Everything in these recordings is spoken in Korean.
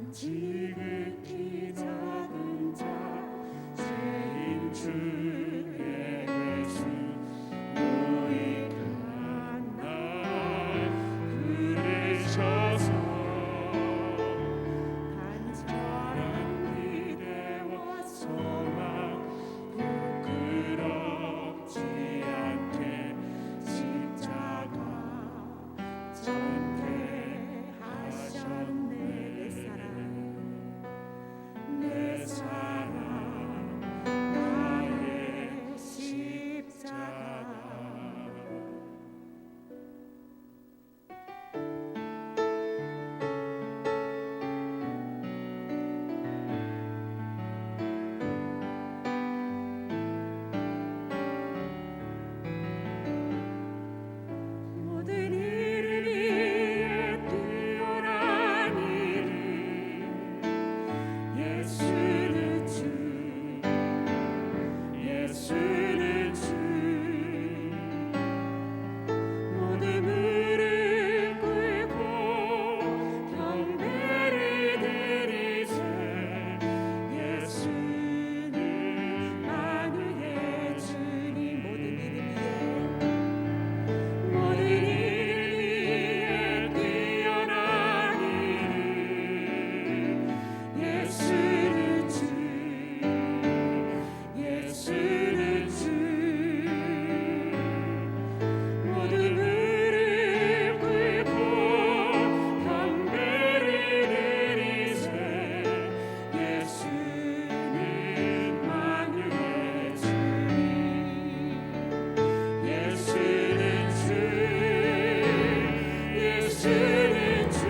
지극히 작은 자 죄인 주의 괴수 무익한 날 부르셔서 간절한 기대와 소망 부끄럽지 않게 십자가 전개 하셨네. 내 사랑 나의 십자가. 모든 일 위에 뛰어난 일이 예수는 주, 예수는 주. 모든 무릎 꿇고 경배를 드리세. 예수는 만유의 주님. 모든 일 위에 뛰어난 일 예수는 주, 예수는 주. 모든 무릎 꿇고 경배를 드리세. 예수는 만유의 주님. 예수는 주, 예수는 주.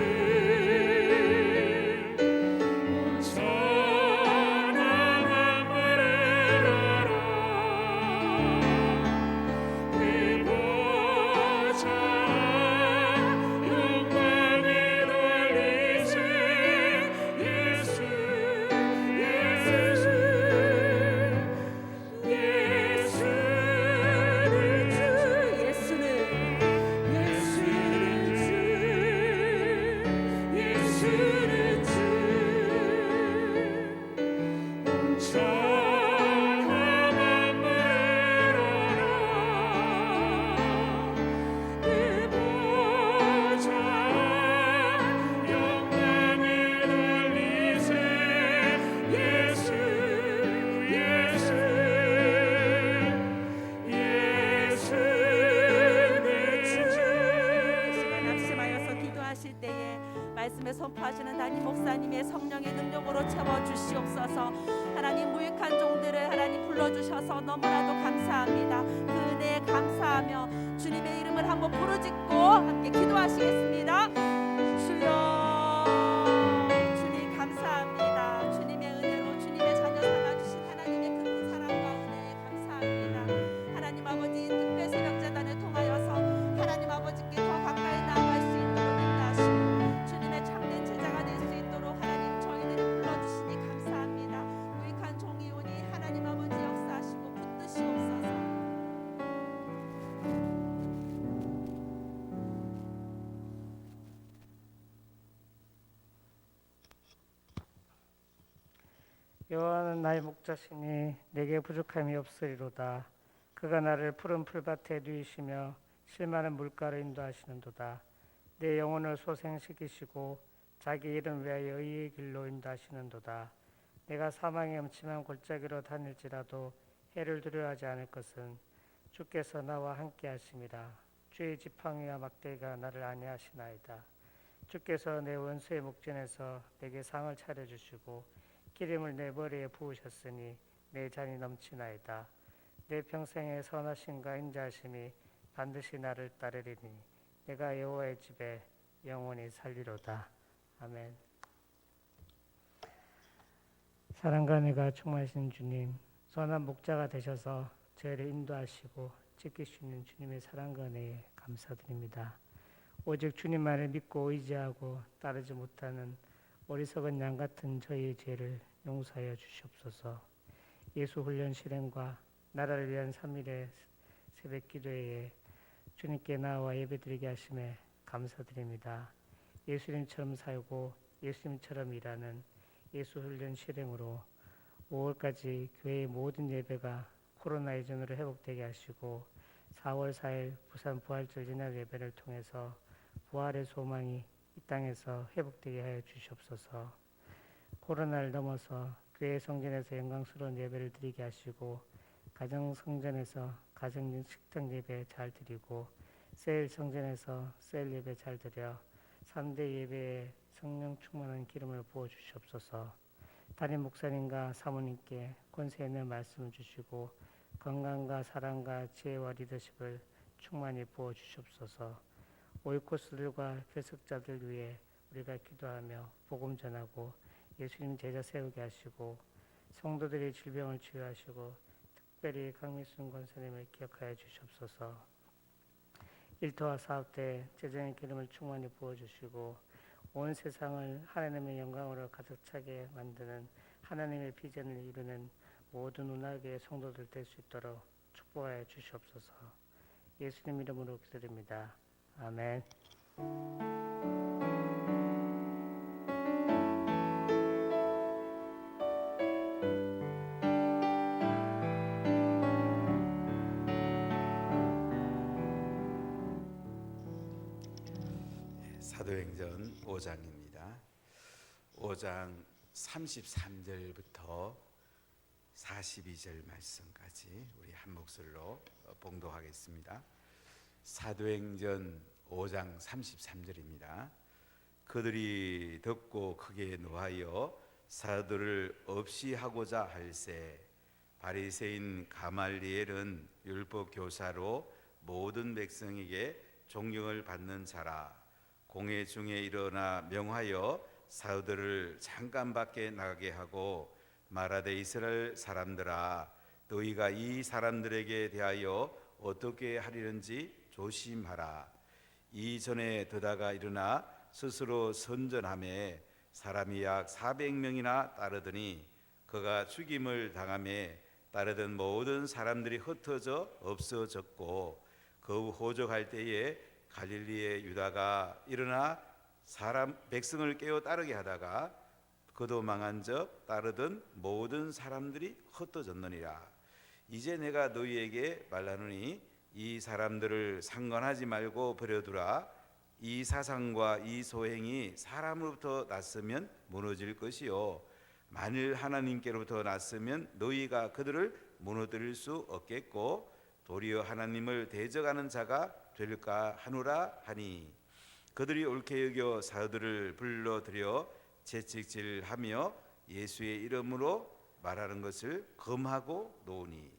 말씀에 선포하시는 담임 목사님의 성령의 능력으로 채워 주시옵소서. 하나님, 무익한 종들을 하나님 불러주셔서 너무나도 감사합니다. 그 은혜에 감사하며 주님의 이름을 한번 부르짖고 함께 기도하시겠습니다. 주여, 주님 감사합니다. 주님의 은혜로 주님의 자녀 삼아주신 하나님의 큰 사랑과 은혜에 감사합니다. 하나님 아버지, 특별 새벽재단을 통하여서 하나님 아버지께 더 가까이 나아갈 수 있도록 인도하시고 주님의 참된 제자가 될 수 있도록 하나님 저희들을 불러주시니 감사합니다. 무익한 종이오니 하나님 아버지 역사하시고 붙드시옵소서. 여호와는 나의 목자시니 내게 부족함이 없으리로다. 그가 나를 푸른 풀밭에 누이시며 실만한 물가로 인도하시는도다. 내 영혼을 소생시키시고 자기 이름 위하여 의의 길로 인도하시는도다. 내가 사망의 음침한 골짜기로 다닐지라도 해를 두려워하지 않을 것은 주께서 나와 함께 하심이라. 주의 지팡이와 막대기가 나를 안위하시나이다. 주께서 내 원수의 목전에서 내게 상을 차려주시고 기름을 내 머리에 부으셨으니 내 잔이 넘치나이다. 내 평생의 선하심과 인자하심이 반드시 나를 따르리니 내가 여호와의 집에 영원히 살리로다. 아멘. 사랑과 은혜가 충만하신 주님, 선한 목자가 되셔서 저희를 인도하시고 지키시는 주님의 사랑과 은혜에 감사드립니다. 오직 주님만을 믿고 의지하고 따르지 못하는 어리석은 양 같은 저희의 죄를 용서하여 주시옵소서. 예수 훈련 실행과 나라를 위한 3일의 새벽 기도회에 주님께 나와 예배드리게 하심에 감사드립니다. 예수님처럼 살고 예수님처럼 일하는 예수 훈련 실행으로 5월까지 교회의 모든 예배가 코로나 이전으로 회복되게 하시고 4월 4일 부산 부활절 연합 예배를 통해서 부활의 소망이 이 땅에서 회복되게 하여 주시옵소서. 코로나를 넘어서 교회 성전에서 영광스러운 예배를 드리게 하시고 가정 성전에서 가정 식탁 예배 잘 드리고 셀 성전에서 셀 예배 잘 드려 3대 예배에 성령 충만한 기름을 부어 주시옵소서. 담임 목사님과 사모님께 권세 있는 말씀을 주시고 건강과 사랑과 지혜와 리더십을 충만히 부어 주시옵소서. 오이코스들과 결석자들 위해 우리가 기도하며 복음 전하고 예수님 제자 세우게 하시고 성도들의 질병을 치유하시고 특별히 강미순 권사님을 기억하여 주시옵소서. 일터와 사업 때 재정의 기름을 충만히 부어주시고 온 세상을 하나님의 영광으로 가득 차게 만드는 하나님의 비전을 이루는 모든 운하계의 성도들 될 수 있도록 축복하여 주시옵소서. 예수님 이름으로 기도드립니다. 아멘. 사도행전 5장입니다. 5장 33절부터 42절 말씀까지 우리 한 목소리로 봉독하겠습니다. 사도행전 5장 33절입니다. 그들이 듣고 크게 노하여 사도를 없이 하고자 할세 바리새인 가말리엘은 율법 교사로 모든 백성에게 존경을 받는 자라. 공회 중에 일어나 명하여 사도들을 잠깐 밖에 나가게 하고 말하되 이스라엘 사람들아 너희가 이 사람들에게 대하여 어떻게 하리는지 조심하라. 이전에 드다가 일어나 스스로 선전하매 사람이 약 400명이나 따르더니 그가 죽임을 당하매 따르던 모든 사람들이 흩어져 없어졌고 그 호적할 때에 갈릴리의 유다가 일어나 백성을 깨어 따르게 하다가 그도 망한즉 따르던 모든 사람들이 흩어졌느니라. 이제 내가 너희에게 말하노니 이 사람들을 상관하지 말고 버려두라. 이 사상과 이 소행이 사람으로부터 났으면 무너질 것이요 만일 하나님께로부터 났으면 너희가 그들을 무너뜨릴 수 없겠고 도리어 하나님을 대적하는 자가 될까 하노라 하니 그들이 옳게 여겨 사도들을 불러들여 채찍질하며 예수의 이름으로 말하는 것을 금하고 놓으니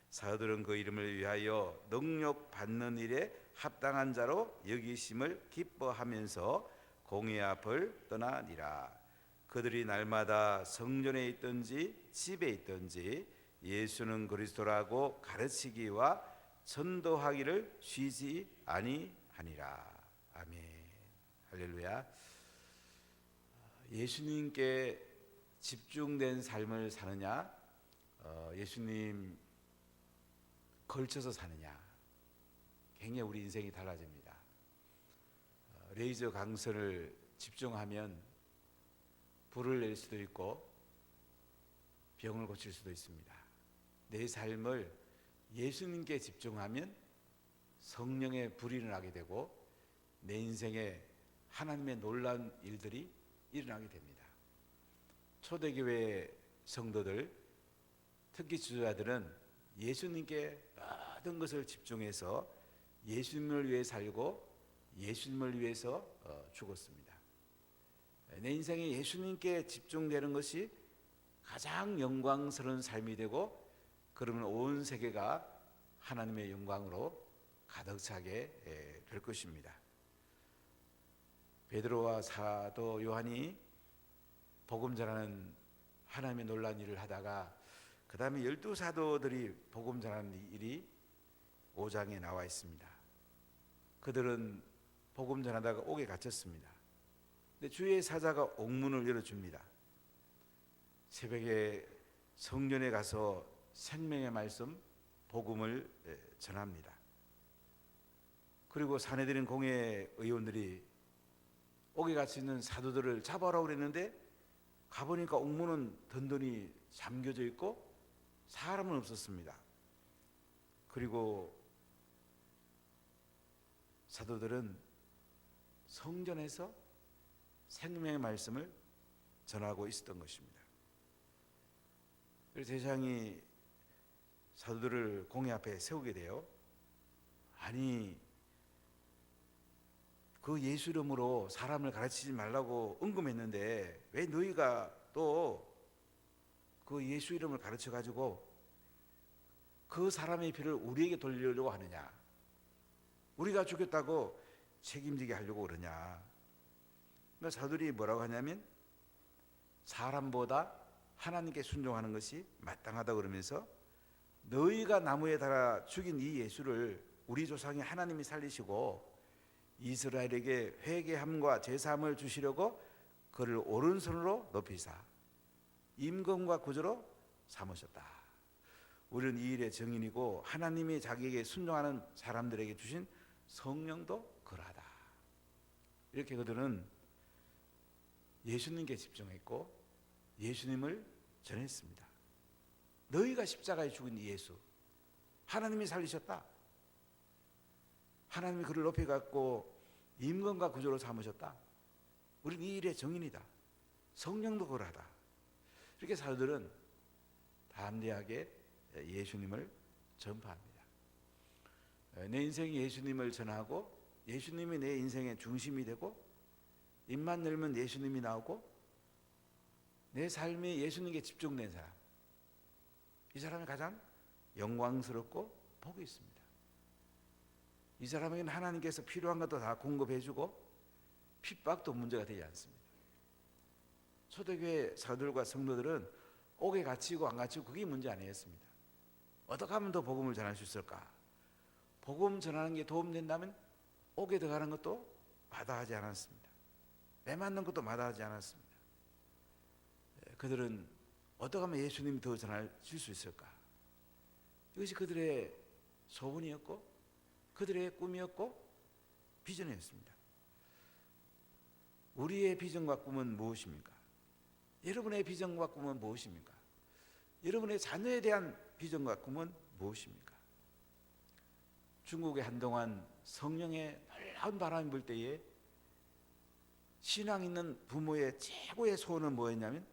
사도들은 그 이름을 위하여 능력 받는 일에 합당한 자로 여기심을 기뻐하면서 공회 앞을 떠나니라. 그들이 날마다 성전에 있든지 집에 있든지 예수는 그리스도라고 가르치기와 전도하기를 쉬지 아니하니라. 아멘. 할렐루야. 예수님께 집중된 삶을 사느냐, 예수님 걸쳐서 사느냐, 굉장히 우리 인생이 달라집니다. 레이저 강선을 집중하면 불을 낼 수도 있고 병을 고칠 수도 있습니다. 내 삶을 예수님께 집중하면 성령의 불이 일어나게 되고 내 인생에 하나님의 놀라운 일들이 일어나게 됩니다. 초대교회 성도들, 특히 지도자들은 예수님께 모든 것을 집중해서 예수님을 위해 살고 예수님을 위해서 죽었습니다. 내 인생에 예수님께 집중되는 것이 가장 영광스러운 삶이 되고 그러면 온 세계가 하나님의 영광으로 가득 차게 될 것입니다. 베드로와 사도 요한이 복음 전하는 하나님의 놀라운 일을 하다가 그 다음에 12사도들이 복음 전하는 일이 5장에 나와 있습니다. 그들은 복음 전하다가 옥에 갇혔습니다. 근데 주의 사자가 옥문을 열어줍니다. 새벽에 성전에 가서 생명의 말씀 복음을 전합니다. 그리고 사내들인 공회 의원들이 옥에 갇혀 있는 사도들을 잡아오라고 그랬는데 가보니까 옥문은 든든히 잠겨져 있고 사람은 없었습니다. 그리고 사도들은 성전에서 생명의 말씀을 전하고 있었던 것입니다. 그래서 대장이 사도들을 공회 앞에 세우게 돼요. 아니, 그 예수 이름으로 사람을 가르치지 말라고 은금했는데 왜 너희가 또 그 예수 이름을 가르쳐 가지고 그 사람의 피를 우리에게 돌리려고 하느냐? 우리가 죽였다고 책임지게 하려고 그러냐? 그러니까 사도들이 뭐라고 하냐면 사람보다 하나님께 순종하는 것이 마땅하다 그러면서 너희가 나무에 달아 죽인 이 예수를 우리 조상이 하나님이 살리시고 이스라엘에게 회개함과 제사함을 주시려고 그를 오른손으로 높이사 임금과 구주로 삼으셨다. 우리는 이 일의 증인이고 하나님이 자기에게 순종하는 사람들에게 주신 성령도 그러하다. 이렇게 그들은 예수님께 집중했고 예수님을 전했습니다. 너희가 십자가에 죽은 이 예수, 하나님이 살리셨다. 하나님이 그를 높여갖고 임금과 구주로 삼으셨다. 우리는 이 일의 증인이다. 성령도 그러하다. 이렇게 사도들은 담대하게 예수님을 전파합니다. 내 인생이 예수님을 전하고 예수님이 내 인생의 중심이 되고 입만 열면 예수님이 나오고 내 삶이 예수님께 집중된 사람, 이 사람이 가장 영광스럽고 복이 있습니다. 이 사람에게는 하나님께서 필요한 것도 다 공급해주고 핍박도 문제가 되지 않습니다. 초대교회 사도들과 성도들은 옥에 갇히고 안 갇히고 그게 문제 아니었습니다. 어떻게 하면 더 복음을 전할 수 있을까? 복음 전하는 게 도움된다면 옥에 들어가는 것도 마다하지 않았습니다. 매 맞는 것도 마다하지 않았습니다. 그들은 어떻게 하면 예수님이 더 전하실 수 있을까? 이것이 그들의 소원이었고 그들의 꿈이었고 비전이었습니다. 우리의 비전과 꿈은 무엇입니까? 여러분의 비전과 꿈은 무엇입니까? 여러분의 자녀에 대한 비전과 꿈은 무엇입니까? 중국에 한동안 성령의 놀라운 바람이 불 때에 신앙 있는 부모의 최고의 소원은 뭐였냐면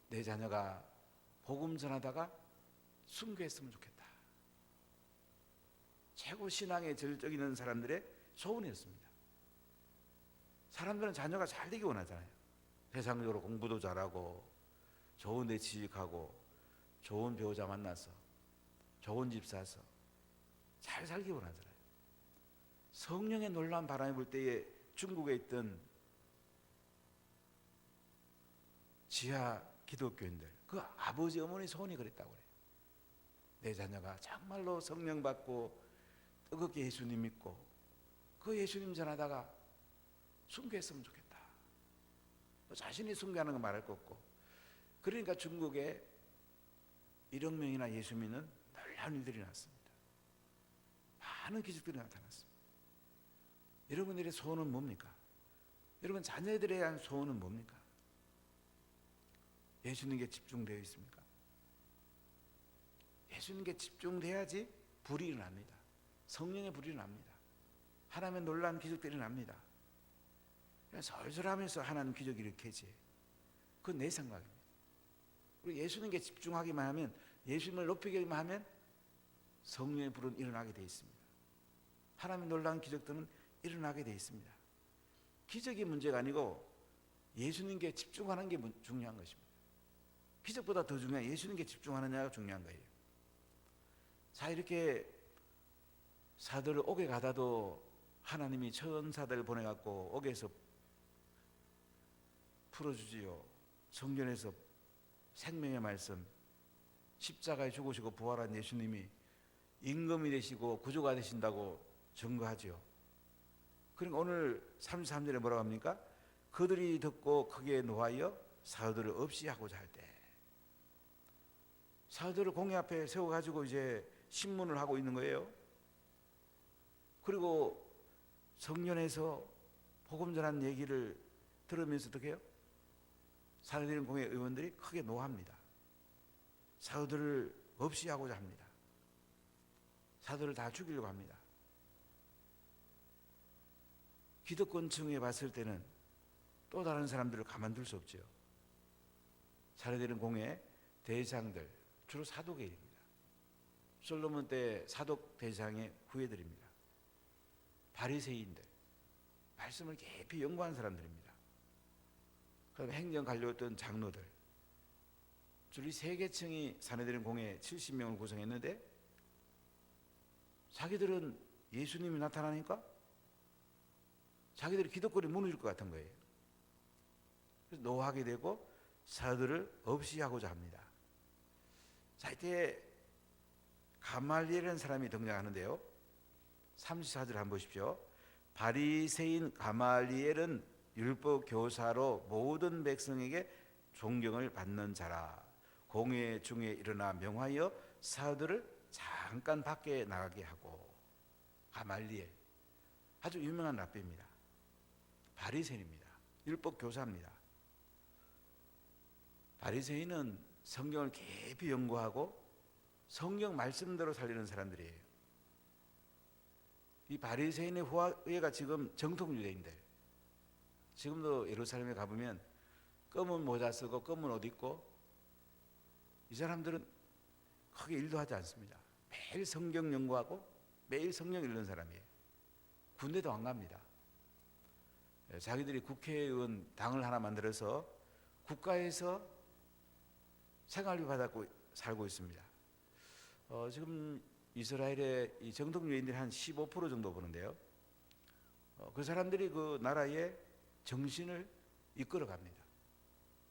내 자녀가 복음 전하다가 순교했으면 좋겠다. 최고 신앙의 절정 있는 사람들의 소원이었습니다. 사람들은 자녀가 잘 되기 원하잖아요. 세상적으로 공부도 잘하고 좋은 데 취직하고 좋은 배우자 만나서 좋은 집 사서 잘 살기 원하잖아요. 성령의 놀라운 바람이 불 때에 중국에 있던 지하 기독교인들, 그 아버지 어머니 소원이 그랬다고 그래요. 내 자녀가 정말로 성령 받고 뜨겁게 예수님 믿고 그 예수님 전하다가 순교했으면 좋겠다. 자신이 순교하는 거 말할 거 없고. 그러니까 중국에 1억 명이나 예수 믿는 놀라운 일들이 났습니다. 많은 기적들이 나타났습니다. 여러분들의 소원은 뭡니까? 여러분 자녀들에 대한 소원은 뭡니까? 예수님께 집중되어 있습니까? 예수님께 집중돼야지 불이 일어납니다. 성령의 불이 일어납니다. 하나님의 놀라운 기적들이 납니다. 설설하면서 하나님 기적이 일으키지. 그건 내 생각입니다. 우리 예수님께 집중하기만 하면, 예수님을 높이기만 하면 성령의 불은 일어나게 되어 있습니다. 하나님의 놀라운 기적들은 일어나게 되어 있습니다. 기적이 문제가 아니고 예수님께 집중하는 게 중요한 것입니다. 기적보다 더 중요한 예수님께 집중하느냐가 중요한 거예요. 자, 이렇게 사도를 옥에 가다도 하나님이 천사들을 보내갖고 옥에서 풀어주지요. 성전에서 생명의 말씀, 십자가에 죽으시고 부활한 예수님이 임금이 되시고 구주가 되신다고 증거하지요. 그러니까 오늘 33절에 뭐라고 합니까? 그들이 듣고 크게 노하여 사도들을 없이 하고자 할 때, 사도들을 공회 앞에 세워가지고 이제 신문을 하고 있는 거예요. 그리고 성년에서 복음 전하는 얘기를 들으면서 어떻게 해요? 사내들인 공회 의원들이 크게 노합니다. 사도들을 없이 하고자 합니다. 사도를 다 죽이려고 합니다. 기득권층에 봤을 때는 또 다른 사람들을 가만둘 수 없죠. 사내들인 공회 대장들, 주로 사도계입니다. 솔로몬 때 사독 대장의 후예들입니다. 바리새인들, 말씀을 깊이 연구한 사람들입니다. 그다음에 행정 관료였던 장로들, 주로 세 계층이 사내들인 공회 70명을 구성했는데 자기들은 예수님이 나타나니까 자기들이 기득권이 무너질 것 같은 거예요. 그래서 노하게 되고 사도들을 없이 하고자 합니다. 자, 이때 가말리엘이라는 사람이 등장하는데요. 34절 한번 보십시오. 바리새인 가말리엘은 율법 교사로 모든 백성에게 존경을 받는 자라. 공회 중에 일어나 명하여 사도들을 잠깐 밖에 나가게 하고. 가말리엘, 아주 유명한 랍비입니다. 바리새인입니다. 율법 교사입니다. 바리새인은 성경을 깊이 연구하고 성경 말씀대로 살리는 사람들이에요. 이 바리새인의 후예가 지금 정통 유대인들, 지금도 예루살렘에 가보면 검은 모자 쓰고 검은 옷 입고, 이 사람들은 크게 일도 하지 않습니다. 매일 성경 연구하고 매일 성경 읽는 사람이에요. 군대도 안 갑니다. 자기들이 국회의원 당을 하나 만들어서 국가에서 생활비 받고 살고 있습니다. 지금 이스라엘의 이 정통 유대인들이 한 15% 정도 보는데요. 그 사람들이 그 나라의 정신을 이끌어갑니다.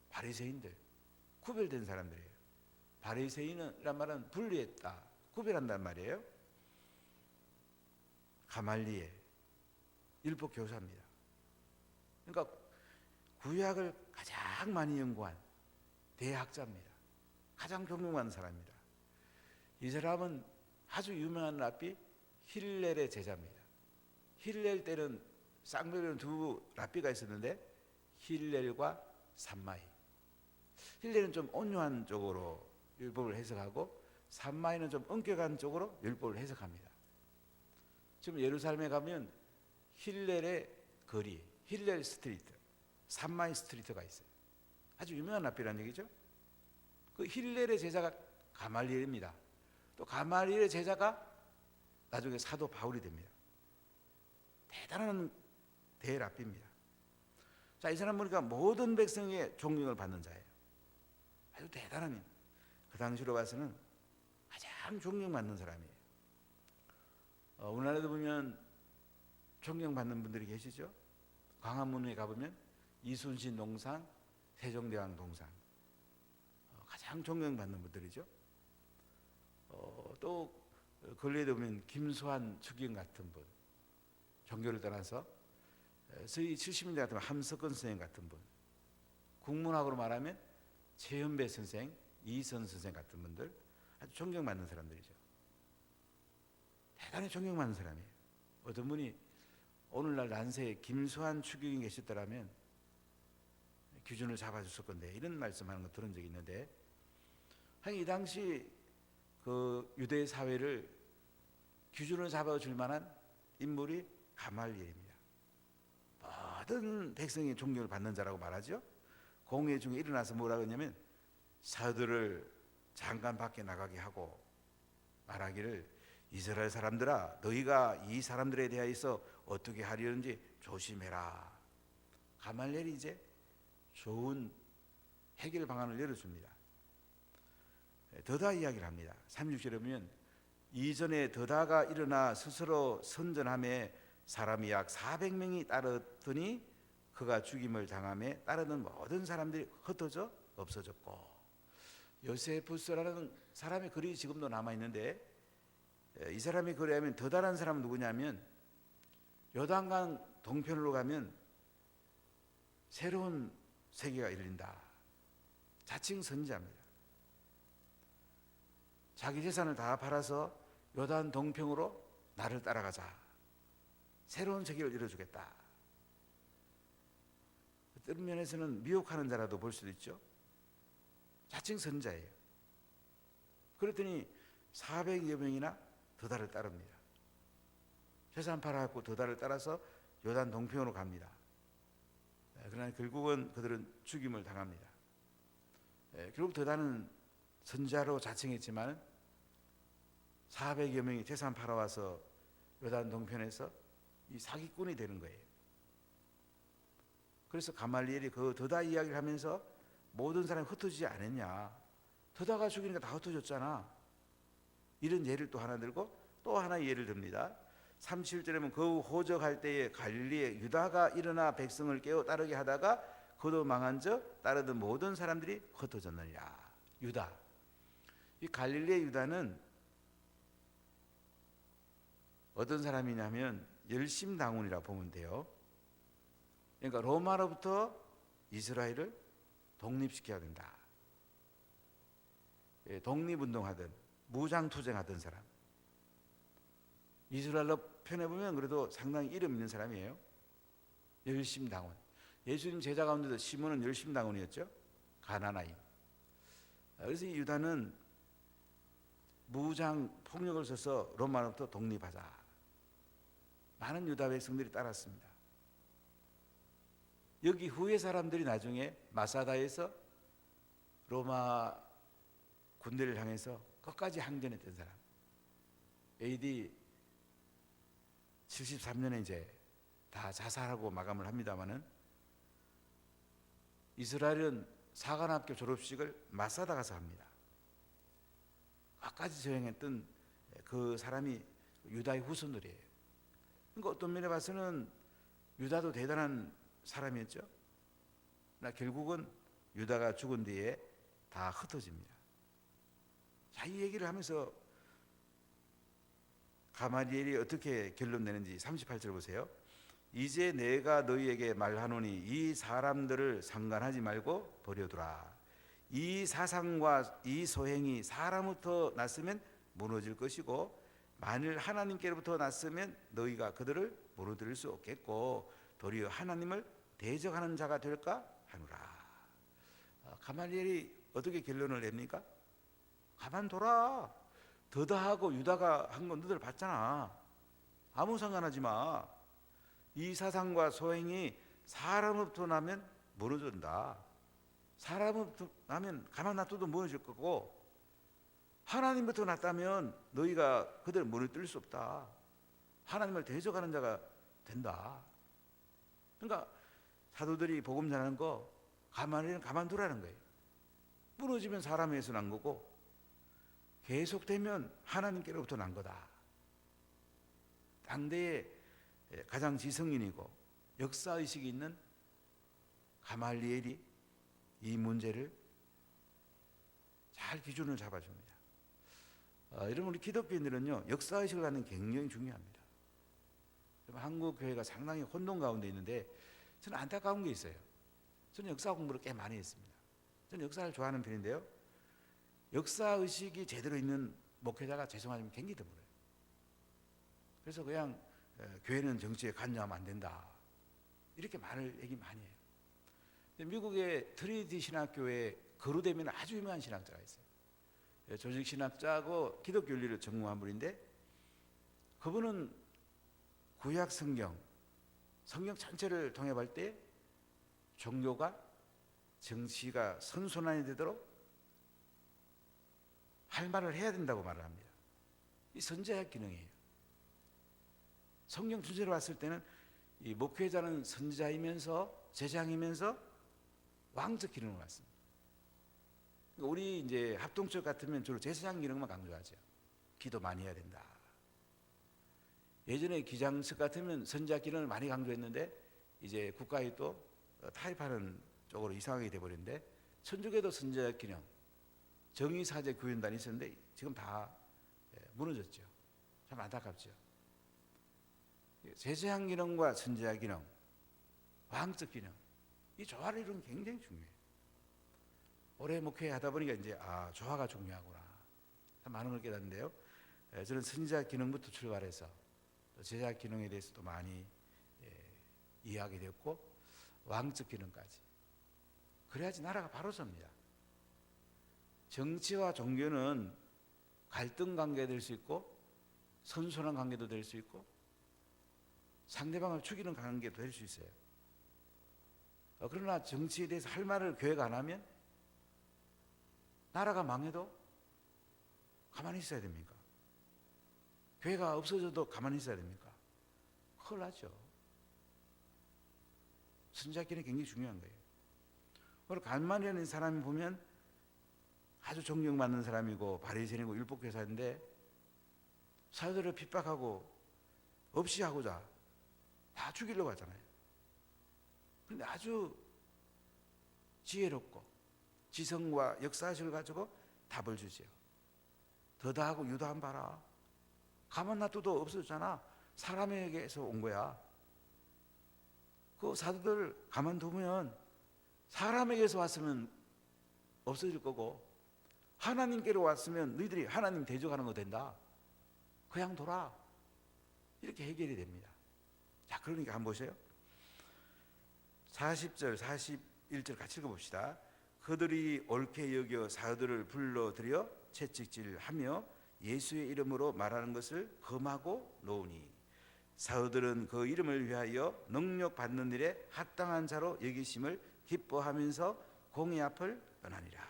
바리새인들, 구별된 사람들이에요. 바리새인이란 말은 분리했다, 구별한단 말이에요. 가말리엘, 율법 교사입니다. 그러니까 구약을 가장 많이 연구한 대학자입니다. 가장 존경받는 사람입니다. 이 사람은 아주 유명한 랍비 힐렐의 제자입니다. 힐렐 때는 쌍벽에는 두 랍비가 있었는데 힐렐과 삼마이. 힐렐은 좀 온유한 쪽으로 율법을 해석하고 삼마이는 좀 엄격한 쪽으로 율법을 해석합니다. 지금 예루살렘에 가면 힐렐의 거리, 힐렐 스트리트, 삼마이 스트리트가 있어요. 아주 유명한 랍비라는 얘기죠. 그 힐렐의 제자가 가말리엘입니다. 또 가말리엘의 제자가 나중에 사도 바울이 됩니다. 대단한 대랍비입니다. 자, 이 사람 보니까 모든 백성의 존경을 받는 자예요. 아주 대단한, 그 당시로 봐서는 가장 존경받는 사람이에요. 우리나라도 보면 존경받는 분들이 계시죠. 광화문에 가보면 이순신 동상, 세종대왕 동상, 가장 존경받는 분들이죠. 또 근래에 보면 김수환 추기경 같은 분, 종교를 떠나서 저희 70년대 같으면 함석근 선생님 같은 분, 국문학으로 말하면 최현배 선생, 이선 선생 같은 분들, 아주 존경받는 사람들이죠. 대단히 존경받는 사람이에요. 어떤 분이 오늘날 난세에 김수환 추기경이 계셨더라면 기준을 잡아줬을 건데, 이런 말씀하는 거 들은 적이 있는데, 이 당시 그 유대 사회를 기준을 잡아줄 만한 인물이 가말리엘입니다. 모든 백성이 존경을 받는 자라고 말하죠. 공회 중에 일어나서 뭐라고 했냐면 사도들을 잠깐 밖에 나가게 하고 말하기를, 이스라엘 사람들아, 너희가 이 사람들에 대하여서 어떻게 하려는지 조심해라. 가말리엘이 이제 좋은 해결 방안을 내려줍니다. 더다 이야기를 합니다. 36절에 보면 이전에 더다가 일어나 스스로 선전함에 사람이 약 400명이 따르더니 그가 죽임을 당함에 따르는 모든 사람들이 흩어져 없어졌고. 요세푸스라는 사람의 글이 지금도 남아있는데, 이 사람의 글에 하면 더다라는 사람은 누구냐면 요단강 동편으로 가면 새로운 세계가 열린다, 자칭 선지자입니다. 자기 재산을 다 팔아서 요단 동평으로 나를 따라가자, 새로운 세계를 열어주겠다. 어떤 면에서는 미혹하는 자라도 볼 수도 있죠. 자칭 선자예요. 그랬더니 400여 명이나 더다를 따릅니다. 재산 팔아갖고 더다를 따라서 요단 동편으로 갑니다. 그러나 결국은 그들은 죽임을 당합니다. 결국 더다는 선자로 자칭했지만 400여 명이 재산 팔아와서 요단 동편에서 이 사기꾼이 되는 거예요. 그래서 가말리엘이 그 더다 이야기를 하면서 모든 사람이 흩어지지 않았냐. 더다가 죽이니까 다 흩어졌잖아. 이런 예를 또 하나 들고 또 하나 예를 듭니다. 37절에 보면 그 호적할 때에 갈릴리에 유다가 일어나 백성을 깨워 따르게 하다가 그도 망한즉 따르던 모든 사람들이 흩어졌느니라. 유다. 이 갈릴리의 유다는 어떤 사람이냐면 열심당원이라 보면 돼요. 그러니까 로마로부터 이스라엘을 독립시켜야 된다. 독립운동하던 무장투쟁하던 사람. 이스라엘로 편에 보면 그래도 상당히 이름 있는 사람이에요. 열심당원. 예수님 제자 가운데도 시몬은 열심당원이었죠. 가나나인. 그래서 이 유다는 무장 폭력을 써서 로마로부터 독립하자. 많은 유다 백성들이 따랐습니다. 여기 후에 사람들이 나중에 마사다에서 로마 군대를 향해서 끝까지 항전했던 사람. AD 73년에 이제 다 자살하고 마감을 합니다마는 이스라엘은 사관학교 졸업식을 마사다 가서 합니다. 끝까지 저행했던 그 사람이 유다의 후손들이에요. 그러니까 어떤 면에 봐서는 유다도 대단한 사람이었죠. 그러나 결국은 유다가 죽은 뒤에 다 흩어집니다. 자, 이 얘기를 하면서 가말리엘이 어떻게 결론 내는지 38절 보세요. 이제 내가 너희에게 말하노니 이 사람들을 상관하지 말고 버려두라. 이 사상과 이 소행이 사람부터 났으면 무너질 것이고 만일 하나님께로부터 났으면 너희가 그들을 무너뜨릴 수 없겠고 도리어 하나님을 대적하는 자가 될까 하노라. 가말리엘이 어떻게 결론을 냅니까? 가만둬라. 더다하고 유다가 한 건 너희들 봤잖아. 아무 상관하지 마. 이 사상과 소행이 사람으로부터 나면 무너진다. 사람으로부터 나면 가만 놔둬도 무너질 거고 하나님부터 났다면 너희가 그들을 무너뜨릴 수 없다. 하나님을 대적하는 자가 된다. 그러니까 사도들이 복음 전하는 거 가만두라는 거예요. 무너지면 사람에서 난 거고 계속되면 하나님께로부터 난 거다. 당대의 가장 지성인이고 역사의식이 있는 가말리엘이 이 문제를 잘 기준을 잡아줍니다. 여러분 우리 기독교인들은요 역사의식을 갖는 게 굉장히 중요합니다. 한국 교회가 상당히 혼돈 가운데 있는데 저는 안타까운 게 있어요. 저는 역사 공부를 꽤 많이 했습니다. 저는 역사를 좋아하는 편인데요. 역사의식이 제대로 있는 목회자가 죄송하지만 굉장히 드물어요. 그래서 그냥 교회는 정치에 관여하면 안 된다 이렇게 얘기 많이 해요. 미국의 트리니티 신학교에 거루되면 아주 유명한 신학자가 있어요. 조직 신학자고 기독교 윤리를 전공한 분인데 그분은 구약 성경 전체를 통합할 때 종교가 정치가 선순환이 되도록 할 말을 해야 된다고 말을 합니다. 이 선제학 기능이에요. 성경 전체로 봤을 때는 이 목회자는 선지자이면서 제장이면서 왕적 기능을 갖습니다. 우리 이제 합동적 같으면 주로 제사장 기능만 강조하죠. 기도 많이 해야 된다. 예전에 기장석 같으면 선지자 기능을 많이 강조했는데 이제 국가에 또 타협하는 쪽으로 이상하게 돼버렸는데 천주교도 선지자 기능, 정의사제 교인단이 있었는데 지금 다 무너졌죠. 참 안타깝죠. 제사장 기능과 선지자 기능, 왕적 기능 이 조화를 이루는 게 굉장히 중요해요. 오래 목회하다 보니까 이제 조화가 중요하구나 참 많은 걸 깨닫는데요. 저는 선지자 기능부터 출발해서 또 제작 기능에 대해서도 많이 이해하게 됐고 왕적 기능까지. 그래야지 나라가 바로 섭니다. 정치와 종교는 갈등 관계가 될 수 있고 선순환 관계도 될 수 있고 상대방을 죽이는 관계도 될 수 있어요. 그러나 정치에 대해서 할 말을 교회가 안 하면 나라가 망해도 가만히 있어야 됩니까? 교회가 없어져도 가만히 있어야 됩니까? 큰일 나죠. 선지자끼는 굉장히 중요한 거예요. 오늘 갈만이라는 사람이 보면 아주 존경받는 사람이고 바리새인이고 율법교사인데 사도들을 핍박하고 없이 하고자 다 죽이려고 하잖아요. 그런데 아주 지혜롭고 지성과 역사식을 가지고 답을 주지요. 더다하고 유다한 봐라. 가만 놔둬도 없어졌잖아. 사람에게서 온 거야. 그 사도들 가만두면 사람에게서 왔으면 없어질 거고 하나님께로 왔으면 너희들이 하나님 대적하는 거 된다. 그냥 돌아. 이렇게 해결이 됩니다. 자, 그러니까 한번 보세요. 40절 41절 같이 읽어봅시다. 그들이 옳게 여겨 사도들을 불러들여 채찍질하며 예수의 이름으로 말하는 것을 금하고 놓으니 사도들은 그 이름을 위하여 능력 받는 일에 합당한 자로 여기심을 기뻐하면서 공의 앞을 떠나니라.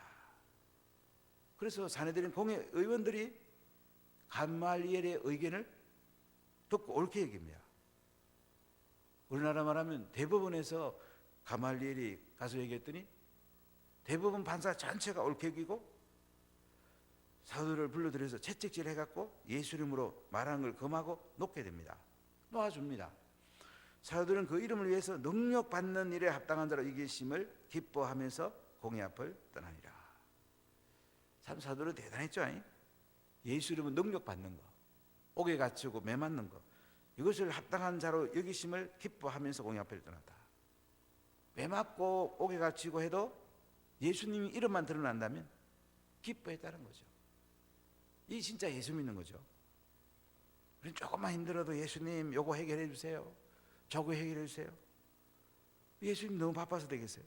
그래서 사내들인 공의 의원들이 감말리엘의 의견을 듣고 옳게 여깁니다. 우리나라 말하면 대법원에서 가말리엘이 가서 얘기했더니 대법원 판사 전체가 옳게 여기고 사도를 불러들여서 채찍질 해갖고 예수 이름으로 말하는 걸 금하고 놓게 됩니다. 놓아줍니다. 사도들은 그 이름을 위해서 능력 받는 일에 합당한 자로 이기심을 기뻐하면서 공의 앞을 떠나니라. 참 사도들은 대단했죠. 예수 이름은 능력 받는 거, 옥에 갇히고 매 맞는 거, 이것을 합당한 자로 여기심을 기뻐하면서 공의 앞을 떠났다. 매 맞고 옥에 갇히고 해도 예수님 이름만 드러난다면 기뻐했다는 거죠. 이 진짜 예수 믿는 거죠. 우리는 조금만 힘들어도 예수님 요거 해결해 주세요, 저거 해결해 주세요. 예수님 너무 바빠서 되겠어요?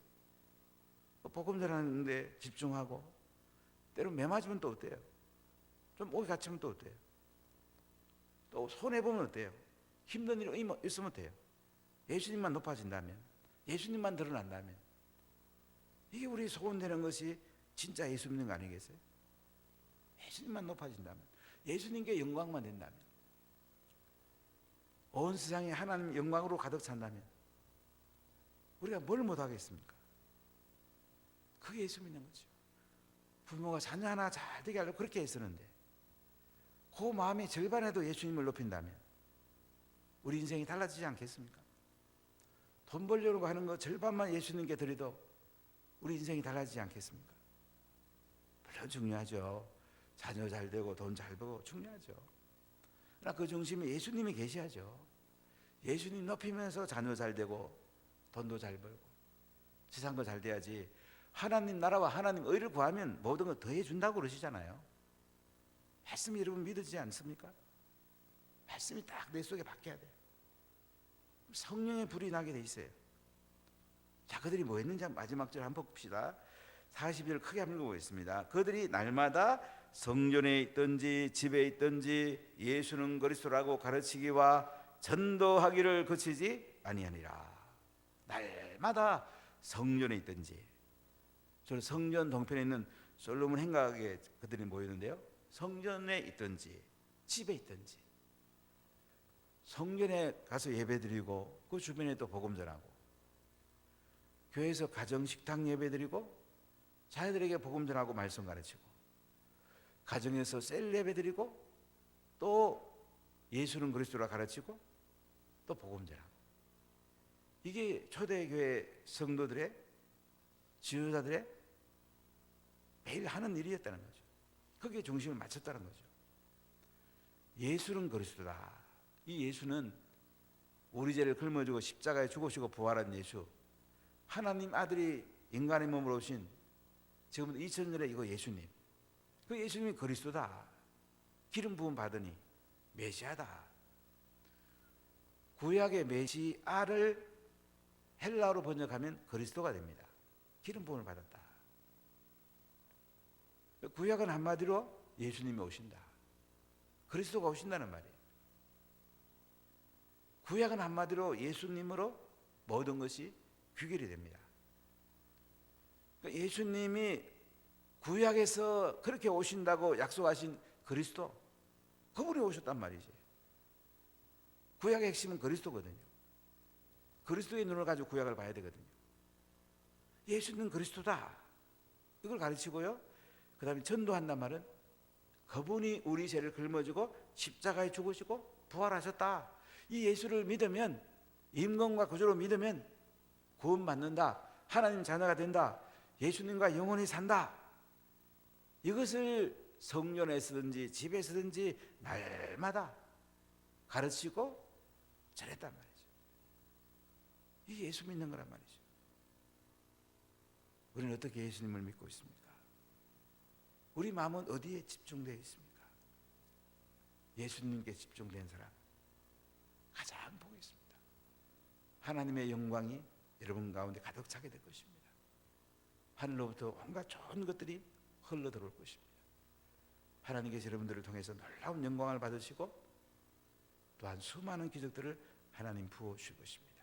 복음 전하는데 집중하고 때로 매 맞으면 또 어때요? 좀 옥에 갇히면 또 어때요? 또 손해보면 어때요? 힘든 일이 있으면 어때요? 예수님만 높아진다면, 예수님만 드러난다면, 이게 우리 소원되는 것이 진짜 예수 믿는 거 아니겠어요? 예수님만 높아진다면, 예수님께 영광만 된다면, 온 세상이 하나님 영광으로 가득 찬다면 우리가 뭘 못하겠습니까? 그게 예수 믿는 거죠. 부모가 자녀 하나 잘 되게 하려고 그렇게 애쓰는데 그 마음의 절반에도 예수님을 높인다면 우리 인생이 달라지지 않겠습니까? 돈 벌려고 하는 거 절반만 예수님께 드려도 우리 인생이 달라지지 않겠습니까? 물론 중요하죠. 자녀 잘 되고 돈 잘 벌고 중요하죠. 그러나 그 중심에 예수님이 계셔야죠. 예수님 높이면서 자녀 잘 되고 돈도 잘 벌고 세상도 잘 돼야지. 하나님 나라와 하나님 의를 구하면 모든 걸 더해 준다고 그러시잖아요. 말씀이 여러분 믿어지지 않습니까? 말씀이 딱 내 속에 박혀야 돼요. 성령의 불이 나게 돼 있어요. 자, 그들이 뭐 했는지 마지막 절 한번 봅시다. 40절 크게 한번 읽어보겠습니다. 그들이 날마다 성전에 있든지 집에 있든지 예수는 그리스도라고 가르치기와 전도하기를 그치지 아니하니라. 날마다 성전에 있든지, 저는 성전 동편에 있는 솔로몬 행각에 그들이 모였는데요, 성전에 있든지 집에 있든지 성전에 가서 예배드리고 그 주변에 또 복음 전하고, 교회에서 가정 식탁 예배드리고 자녀들에게 복음 전하고 말씀 가르치고, 가정에서 셀 예배드리고 또 예수는 그리스도라 가르치고 또 복음 전하고, 이게 초대교회 성도들의 지도자들의 매일 하는 일이었다는 거죠. 거기에 중심을 맞췄다는 거죠. 예수는 그리스도다. 이 예수는 우리 죄를 짊어지고 십자가에 죽으시고 부활한 예수, 하나님 아들이 인간의 몸으로 오신 지금부터 2000년에 이거 예수님, 그 예수님이 그리스도다. 기름 부음 받으니 메시아다. 구약의 메시아를 헬라어로 번역하면 그리스도가 됩니다. 기름 부음을 받았다. 구약은 한마디로 예수님이 오신다. 그리스도가 오신다는 말이에요. 구약은 한마디로 예수님으로 모든 것이 귀결이 됩니다. 예수님이 구약에서 그렇게 오신다고 약속하신 그리스도, 그분이 오셨단 말이지. 구약의 핵심은 그리스도거든요. 그리스도의 눈을 가지고 구약을 봐야 되거든요. 예수는 그리스도다, 이걸 가르치고요. 그 다음에 전도한단 말은 그분이 우리 죄를 짊어지고 십자가에 죽으시고 부활하셨다. 이 예수를 믿으면, 임금과 구주로 믿으면 구원받는다, 하나님 자녀가 된다, 예수님과 영원히 산다. 이것을 성전에서든지 집에서든지 날마다 가르치고 전했단 말이죠. 이 예수 믿는 거란 말이죠. 우리는 어떻게 예수님을 믿고 있습니까? 우리 마음은 어디에 집중되어 있습니까? 예수님께 집중된 사람 가장 복이 있습니다. 하나님의 영광이 여러분 가운데 가득 차게 될 것입니다. 하늘로부터 온갖 좋은 것들이 흘러 들어올 것입니다. 하나님께서 여러분들을 통해서 놀라운 영광을 받으시고 또한 수많은 기적들을 하나님 부어 주실 것입니다.